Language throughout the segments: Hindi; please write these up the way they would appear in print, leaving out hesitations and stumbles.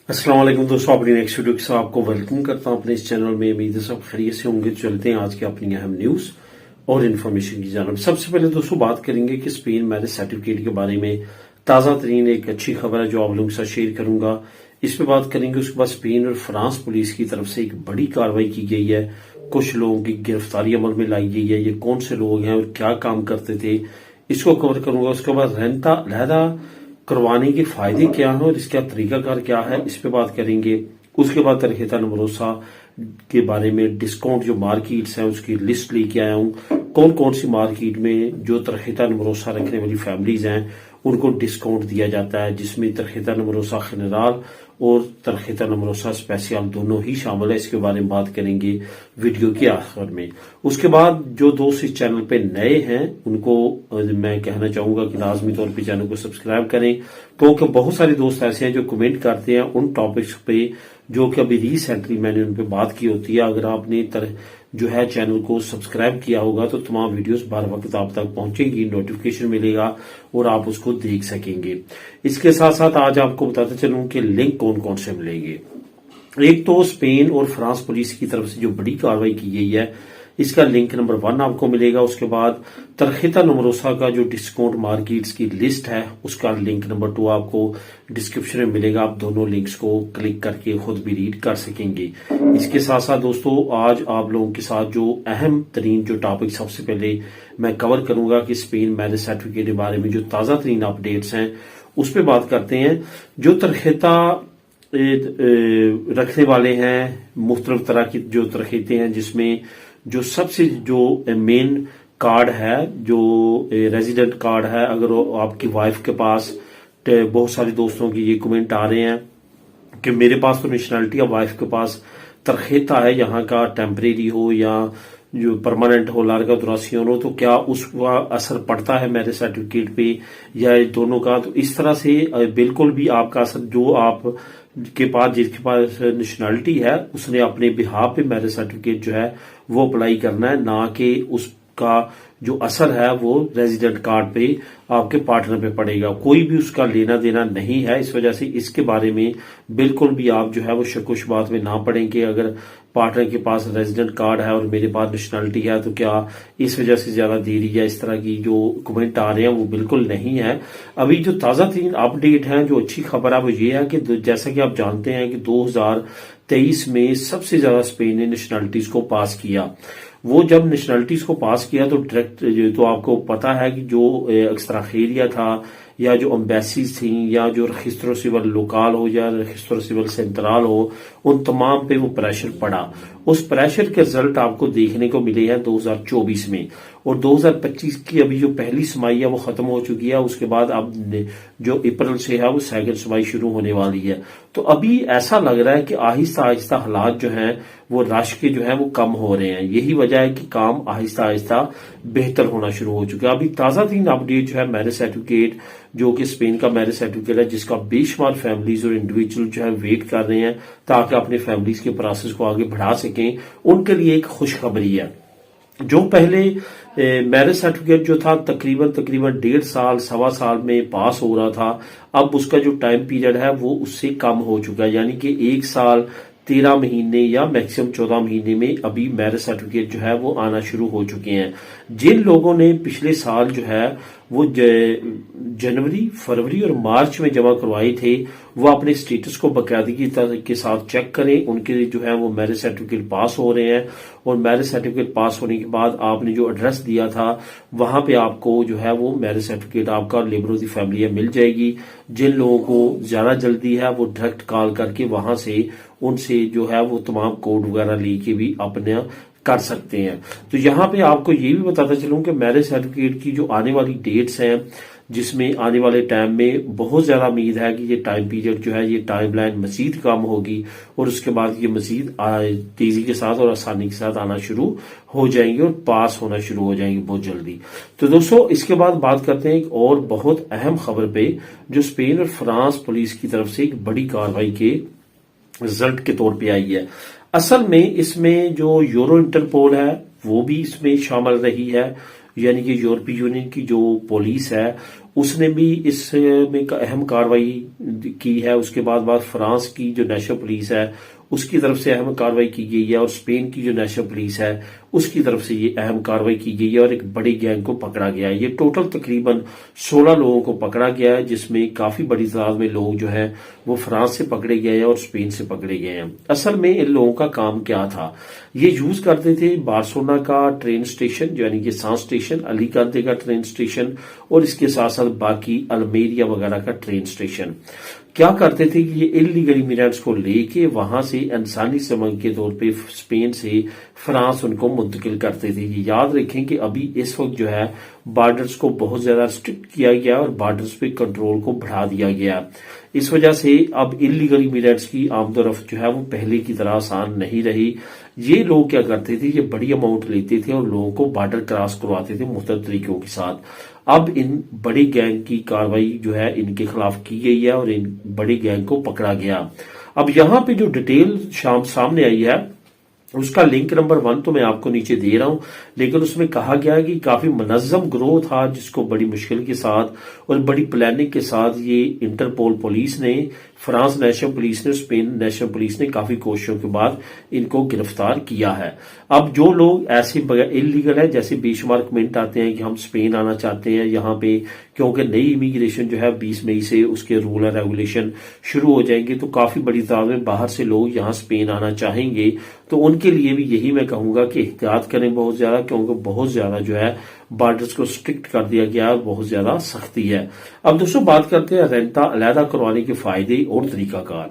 अस्सलाम वालेकुम दोस्तों, अपनी नेक्स्ट वीडियो के साथ आपको वेलकम करता हूं अपने इस चैनल में। उम्मीद है सब खैरियत से होंगे। चलते हैं आज के अपनी अहम न्यूज और इन्फॉर्मेशन की जानब। सबसे पहले दोस्तों बात करेंगे कि स्पेन मैरिज सर्टिफिकेट के बारे में ताजा तरीन एक अच्छी खबर है जो आप लोगों के साथ शेयर करूंगा। इस पे बात करेंगे। उसके बाद स्पेन और फ्रांस पुलिस की तरफ से एक बड़ी कार्रवाई की गई है। कुछ लोगों की गिरफ्तारी अमल में लाई गई है। ये कौन से लोग हैं और क्या काम करते थे, इसको कवर करूंगा। उसके बाद लहदा करवाने के फायदे क्या हैं और इसका तरीकाकार क्या है, इस पे बात करेंगे। उसके बाद तरखेता नमरोसा के बारे में डिस्काउंट जो मार्केट्स हैं उसकी लिस्ट लेके आया हूं। कौन कौन सी मार्केट में जो तरखेता नमरोसा रखने वाली फैमिलीज हैं उनको डिस्काउंट दिया जाता है, जिसमें तरखेता नमरोसा जनरल और तरखेता नमरोसा स्पेशल दोनों ही शामिल है। इसके बारे में बात करेंगे वीडियो के आखिर में। उसके बाद जो दोस्त इस चैनल पे नए हैं उनको मैं कहना चाहूंगा कि लाजमी तौर पे चैनल को सब्सक्राइब करें, क्योंकि बहुत सारे दोस्त ऐसे हैं जो कमेंट करते हैं उन टॉपिक्स पे जो कि अभी रिसेंटली मैंने उन पे बात की होती है। अगर आपने जो है चैनल को सब्सक्राइब किया होगा तो तमाम वीडियोस बार वक्त आप तक पहुंचेंगी, नोटिफिकेशन मिलेगा और आप उसको देख सकेंगे। इसके साथ साथ आज आपको बताते चलूं कि लिंक कौन कौन से मिलेंगे। एक तो स्पेन और फ्रांस पुलिस की तरफ से जो बड़ी कार्रवाई की गई है इसका लिंक नंबर 1 आपको मिलेगा। उसके बाद तरखेता नमरोसा का जो डिस्काउंट मार्केट्स की लिस्ट है उसका लिंक नंबर 2 आपको डिस्क्रिप्शन में मिलेगा। आप दोनों लिंक्स को क्लिक करके खुद भी रीड कर सकेंगे। इसके साथ साथ दोस्तों आज आप लोगों के साथ जो अहम तरीन जो टॉपिक सबसे पहले मैं कवर करूंगा कि स्पेन मैरिज सर्टिफिकेट के बारे में जो ताजा तरीन अपडेट्स हैं उस पर बात करते हैं। जो तरखेता रखने वाले हैं, मुख्तलिफ तरह की जो तरखेते हैं, जिसमें जो सबसे जो मेन कार्ड है जो रेजिडेंट कार्ड है, अगर आपकी वाइफ के पास, बहुत सारे दोस्तों की ये कमेंट आ रहे हैं कि मेरे पास तो नेशनलिटी है, वाइफ के पास तरखेता है यहाँ का, टेम्परेरी हो या जो परमानेंट हो, लार्गा दुरासियन हो, तो क्या उसका असर पड़ता है मैरिज सर्टिफिकेट पे या दोनों का। तो इस तरह से बिल्कुल भी आपका असर, जो आप के पास जिसके पास नेशनलिटी है उसने अपने बिहाफ पे मैरिज सर्टिफिकेट जो है वो अप्लाई करना है, ना कि उसका जो असर है वो रेजिडेंट कार्ड पे आपके पार्टनर पे पड़ेगा। कोई भी उसका लेना देना नहीं है। इस वजह से इसके बारे में बिल्कुल भी आप जो है वो शक-ओ-शुबात में ना पड़ें कि अगर पार्टनर के पास रेजिडेंट कार्ड है और मेरे पास नेशनलिटी है तो क्या इस वजह से ज्यादा देरी या इस तरह की जो कमेंट आ रहे हैं वो बिल्कुल नहीं है। अभी जो ताजा तरीन अपडेट है, जो अच्छी खबर है वो ये है कि जैसा कि आप जानते हैं कि 2023 में सबसे ज्यादा स्पेन ने नेशनलिटीज को पास किया। वो जब नेशनलिटीज को पास किया तो डायरेक्ट, तो आपको पता है कि जो एक्स्ट्राखेरिया था या जो एम्बेसीज थी या जो रजिस्ट्रो सिविल लोकाल हो या रजिस्ट्रो सिविल सेंट्रल हो, उन तमाम पे वो प्रेशर पड़ा। उस प्रेशर के रिजल्ट आपको देखने को मिले हैं 2024 में, और 2025 की अभी जो पहली समाई है वो खत्म हो चुकी है। उसके बाद अब जो अप्रैल से है वो सेकंड समाई शुरू होने वाली है। तो अभी ऐसा लग रहा है कि आहिस्ता आहिस्ता हालात जो हैं वो रश के जो है वो कम हो रहे हैं। यही वजह है कि काम आहिस्ता आहिस्ता बेहतर होना शुरू हो चुका है। अभी ताजा तीन अपडेट जो है मैरिज सर्टिफिकेट, जो कि स्पेन का मैरिज सर्टिफिकेट है, जिसका बेशुमार फैमिलीज और इंडिविजुअल जो है वेट कर रहे हैं ताकि अपने फैमिलीज के प्रोसेस को आगे बढ़ा सकें, उनके लिए एक खुशखबरी है। जो पहले मैरिज सर्टिफिकेट जो था तकरीबन 1.5 साल 1.25 साल में पास हो रहा था, अब उसका जो टाइम पीरियड है वो उससे कम हो चुका है। यानी कि 1 साल 13 महीने या मैक्सिमम 14 महीने में अभी मैरिज सर्टिफिकेट जो है वो आना शुरू हो चुके हैं। जिन लोगों ने पिछले साल जो है वो जनवरी, फरवरी और मार्च में जमा करवाए थे, वो अपने स्टेटस को बाकायदगी के साथ चेक करें। उनके जो है वो मैरिज सर्टिफिकेट पास हो रहे हैं, और मैरिज सर्टिफिकेट पास होने के बाद आपने जो एड्रेस दिया था वहां पे आपको जो है वो मैरिज सर्टिफिकेट आपका लेबर ऑफ द फैमिली है मिल जाएगी। जिन लोगों को ज्यादा जल्दी है वो डायरेक्ट कॉल करके वहां से उनसे जो है वो तमाम कोड वगैरह लेके भी अपने कर सकते हैं। तो यहाँ पे आपको ये भी बताता चलूं कि मैरिज सर्टिफिकेट की जो आने वाली डेट्स हैं, जिसमें आने वाले टाइम में बहुत ज्यादा उम्मीद है कि ये टाइम पीरियड जो है ये टाइमलाइन मजीद कम होगी और उसके बाद ये मजीद तेजी के साथ और आसानी के साथ आना शुरू हो जाएंगे और पास होना शुरू हो जाएंगे बहुत जल्दी। तो दोस्तों इसके बाद बात करते हैं एक और बहुत अहम खबर पे, जो स्पेन और फ्रांस पुलिस की तरफ से एक बड़ी कार्रवाई के रिजल्ट के तौर पे आई है। असल में इसमें जो यूरो इंटरपोल है वो भी इसमें शामिल रही है, यानी कि यूरोपीय यूनियन की जो पुलिस है उसने भी इसमें अहम कार्रवाई की है। उसके बाद फ्रांस की जो नेशनल पुलिस है उसकी तरफ से अहम कार्रवाई की गई है, और स्पेन की जो नेशनल पुलिस है उसकी तरफ से ये अहम कार्रवाई की गई है और एक बड़ी गैंग को पकड़ा गया है। ये टोटल तकरीबन 16 लोगों को पकड़ा गया है, जिसमें काफी बड़ी तादाद में लोग जो है वो फ्रांस से पकड़े गए हैं और स्पेन से पकड़े गए हैं। असल में इन लोगों का काम क्या था, ये यूज करते थे बार्सिलोना का ट्रेन स्टेशन यानी कि सांस स्टेशन, अलीकांते का ट्रेन स्टेशन और इसके साथ साथ बाकी अल्मेरिया वगैरह का ट्रेन स्टेशन। क्या करते थे कि ये इलीगल इमिग्रेंट्स को लेके वहां से इंसानी श्रम के तौर पे स्पेन से फ्रांस उनको मुंतकिल करते थे। ये याद रखें कि अभी इस वक्त जो है बॉर्डर्स को बहुत ज्यादा स्ट्रिक्ट किया गया और बॉर्डर्स पे कंट्रोल को बढ़ा दिया गया। इस वजह से अब इलीगल इमिग्रेंट्स की आमदोरफ्त जो है वो पहले की तरह आसान नहीं रही। ये लोग क्या करते थे, ये बड़ी अमाउंट लेते थे और लोगों को बॉर्डर क्रॉस करवाते थे मुख्तलिफ तरीकों के साथ। अब इन बड़ी गैंग की कार्रवाई जो है इनके खिलाफ की गई है और इन बड़ी गैंग को पकड़ा गया। अब यहां पे जो डिटेल सामने आई है उसका लिंक नंबर 1 तो मैं आपको नीचे दे रहा हूं, लेकिन उसमें कहा गया है कि काफी मुनज़्ज़म ग्रोह था जिसको बड़ी मुश्किल के साथ और बड़ी प्लानिंग के साथ ये इंटरपोल पुलिस ने, फ्रांस नेशनल पुलिस ने, स्पेन नेशनल पुलिस ने काफी कोशिशों के बाद इनको गिरफ्तार किया है। अब जो लोग ऐसे इलीगल है, जैसे बेशुमार कमेंट आते हैं कि हम स्पेन आना चाहते हैं यहाँ पे क्योंकि नई इमिग्रेशन जो है 20 मई से उसके रूल एंड रेगुलेशन शुरू हो जाएंगे, तो काफी बड़ी तादाद में बाहर से लोग यहाँ स्पेन आना चाहेंगे। तो उनके लिए भी यही मैं कहूंगा कि एहतियात करें बहुत ज्यादा, क्योंकि बहुत ज्यादा जो है बॉर्डर्स को स्ट्रिक्ट कर दिया गया है, बहुत ज्यादा सख्ती है। अब दोस्तों बात करते हैं रेंटा अलहदा करवाने के फायदे और तरीकाकार।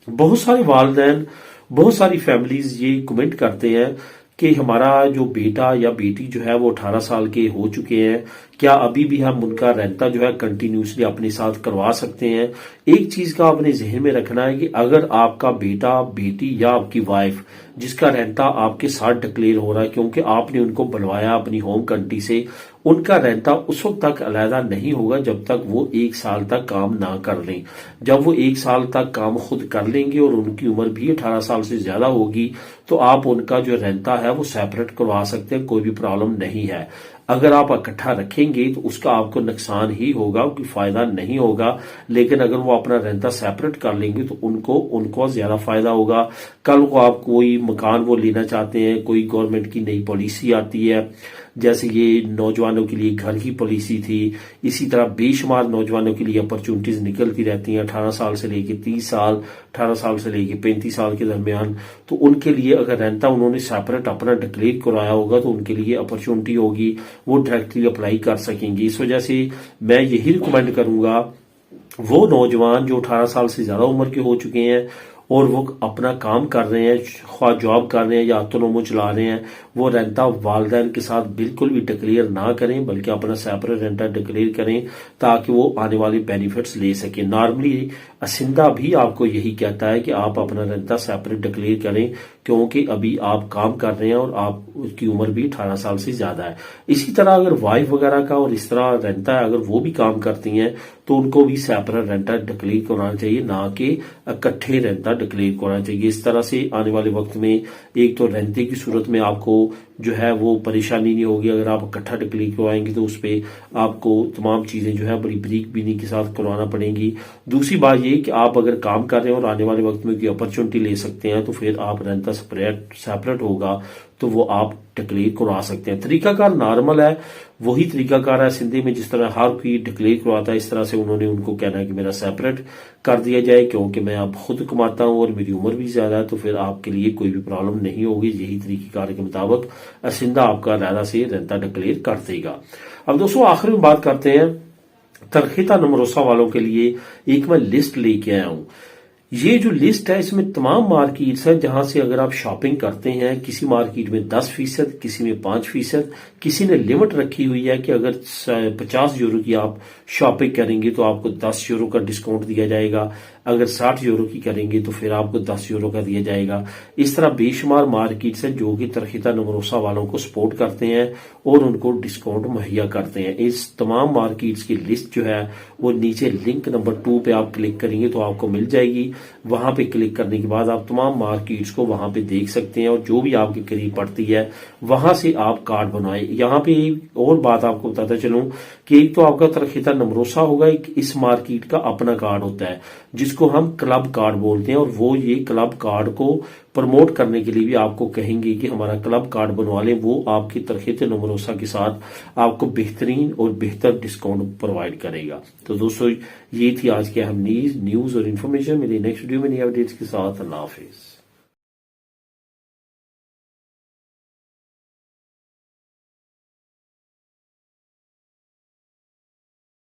बहुत सारे वालिदैन, बहुत सारी फैमिलीज ये कमेंट करते हैं कि हमारा जो बेटा या बेटी जो है वो 18 साल के हो चुके हैं, क्या अभी भी हम उनका रेंटा जो है कंटिन्यूसली अपने साथ करवा सकते हैं। एक चीज का आपने जहन में रखना है कि अगर आपका बेटा, बेटी या आपकी वाइफ जिसका रेंटा आपके साथ डिक्लेयर हो रहा है क्योंकि आपने उनको बुलवाया अपनी होम कंट्री से, उनका रेंटा उस वक्त तक अलहदा नहीं होगा जब तक वो 1 साल तक काम ना कर लें। जब वो 1 साल तक काम खुद कर लेंगे और उनकी उम्र भी 18 साल से ज्यादा होगी तो आप उनका जो रेंटा है वो सेपरेट करवा सकते हैं, कोई भी प्रॉब्लम नहीं है। अगर आप इकट्ठा रखेंगे तो उसका आपको नुकसान ही होगा, कोई फायदा नहीं होगा। लेकिन अगर वो अपना रेंटा सेपरेट कर लेंगे तो उनको ज्यादा फायदा होगा। कल को आप कोई मकान वो लेना चाहते हैं, कोई गवर्नमेंट की नई पॉलिसी आती है, जैसे ये नौजवानों के लिए घर की पॉलिसी थी, इसी तरह बेशुमार नौजवानों के लिए अपॉर्चुनिटीज निकलती रहती हैं 18 साल से लेके 30 साल, 18 साल से लेके 35 साल के दरमियान। तो उनके लिए अगर रेंटा उन्होंने सेपरेट अपना डिक्लेयर कराया होगा तो उनके लिए अपॉर्चुनिटी होगी, वो डायरेक्टली अप्लाई कर सकेंगे। इस वजह से मैं यही रिकमेंड करूंगा वो नौजवान जो 18 साल से ज्यादा उम्र के हो चुके हैं और वो अपना काम कर रहे हैं, ख्वाह जॉब कर रहे हैं या ऑटोनोमो चला रहे हैं, वो रेंटा वालिदैन के साथ बिल्कुल भी डिक्लेयर ना करें, बल्कि अपना सेपरेट रेंटा डिक्लेयर करें ताकि वो आने वाले बेनिफिट्स ले सकें। नॉर्मली असिंदा भी आपको यही कहता है कि आप अपना रेंटा सेपरेट डिक्लेयर करें, क्योंकि अभी आप काम कर रहे हैं और आप उसकी उम्र भी 18 साल से ज्यादा है। इसी तरह अगर वाइफ वगैरह का और इस तरह रेंटा है, अगर वो भी काम करती हैं तो उनको भी सेपरेट रेंटा डिक्लेयर कराना चाहिए, ना कि इकट्ठे रेंटा डिक्लेयर कराना चाहिए। इस तरह से आने वाले वक्त में एक तो रेंटे की सूरत में आपको जो है वो परेशानी नहीं होगी। अगर आप इकट्ठा डिक्लेयर करवाएंगे तो उस पर आपको तमाम चीजें जो है बड़ी बरीक बीनी के साथ करवाना पड़ेंगी। दूसरी बात ये कि आप अगर काम कर रहे हैं और आने वाले वक्त में कोई अपॉर्चुनिटी ले सकते हैं तो फिर आप रेंटा सेपरेट होगा तो वो आप डिक्लेयर करवा सकते हैं। तरीकाकार नॉर्मल है, वही तरीकाकार है सिंधी में जिस तरह हर कोई डिक्लेयर करवाता है, इस तरह से उन्होंने उनको कहना है कि मेरा सेपरेट कर दिया जाए, क्योंकि मैं अब खुद कमाता हूं और मेरी उम्र भी ज्यादा है, तो फिर आपके लिए कोई भी प्रॉब्लम नहीं होगी। यही तरीकेकार के मुताबिक असिंदा आपका अलहदा से रेंटा डिक्लेयर कर देगा। अब दोस्तों आखिर में बात करते हैं तरखेता नमरोसा वालों के लिए एक मैं लिस्ट लेके आया हूं। ये जो लिस्ट है इसमें तमाम मार्केट्स हैं जहां से अगर आप शॉपिंग करते हैं, किसी मार्केट में 10%, किसी में 5%, किसी ने लिमिट रखी हुई है कि अगर 50 यूरो की आप शॉपिंग करेंगे तो आपको 10 यूरो का डिस्काउंट दिया जाएगा, अगर 60 यूरो की करेंगे तो फिर आपको 10 यूरो का दिया जाएगा। इस तरह बेशुमार मार्केट्स हैं जो कि तरखेता नमरोसा वालों को सपोर्ट करते हैं और उनको डिस्काउंट मुहैया करते हैं। इस तमाम मार्केट्स की लिस्ट जो है वो नीचे लिंक नंबर 2 पे आप क्लिक करेंगे तो आपको मिल जाएगी। वहां पे क्लिक करने के बाद आप तमाम मार्केट्स को वहां पे देख सकते हैं और जो भी आपके करीब पड़ती है वहां से आप कार्ड बनवाए। यहाँ पे और बात आपको बताता चलूं कि एक तो आपका तरखेता नमरोसा होगा, एक इस मार्केट का अपना कार्ड होता है जिसको हम क्लब कार्ड बोलते हैं, और वो ये क्लब कार्ड को प्रमोट करने के लिए भी आपको कहेंगे कि हमारा क्लब कार्ड बनवा लें। वो आपकी तरकीत नमरोसा के साथ आपको बेहतरीन और बेहतर डिस्काउंट प्रोवाइड करेगा। तो दोस्तों ये थी आज के अहम न्यूज और इन्फॉर्मेशन। मेरी नेक्स्ट वीडियो में नई अपडेट्स के साथ। अल्लाह हाफिज।